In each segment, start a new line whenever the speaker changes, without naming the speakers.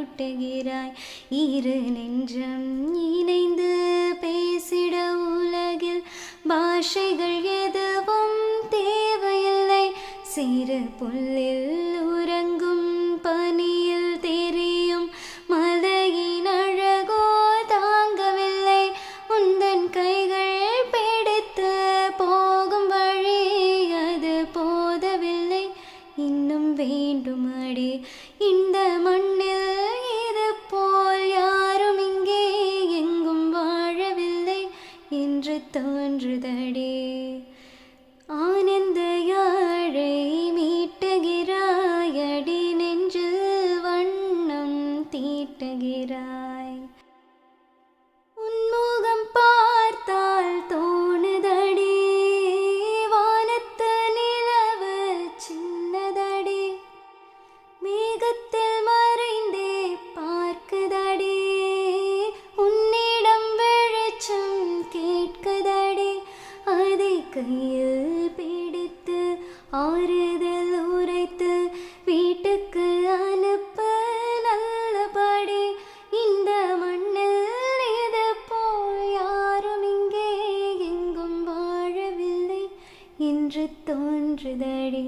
ஊட்டுகிறாய். இரு நெஞ்சம் இணைந்து பேசிட உலகில் பாஷைகள் எதுவும் தேவையில்லை. சிறு புல்லில் உறங்கும் பனியில் தெரியும் மலையின் அழகோ தாங்கவில்லை. உந்தன் கைகள் பிடித்து போகும் வழி அது போதவில்லை. இன்னும் வேண்டுமடி இந்த மண்ணில் இது போல் யாரும் இங்கே எங்கும் வாழவில்லை என்று தோன்றுதடி. ஆனந்த யாழை மீட்டுகிறாய் அடி நெஞ்சில் வண்ணம் தீட்டுகிறாய். உன்முகம் பார்த்தால் தோணுதடி வானத்து நிலவு சின்னதடி. மேகத்தில் மறைந்தே பார்க்குதடி உன்னிடம் வெளிச்சம் கேட்குதடி. அதை கையில் பிடித்து ஆறுதல் உரைத்து வீட்டுக்கு அனுப்ப நல்லபடி. இந்த மண்ணில் இது போல் யாரும் இங்கே எங்கும் வாழவில்லை என்று தோன்றுதடி.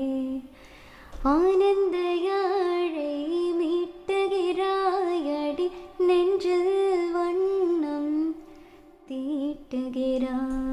ஆனந்த யாழை மீட்டுகிறாய் அடி நெஞ்சில் வண்ணம் தீட்டுகிறாய்.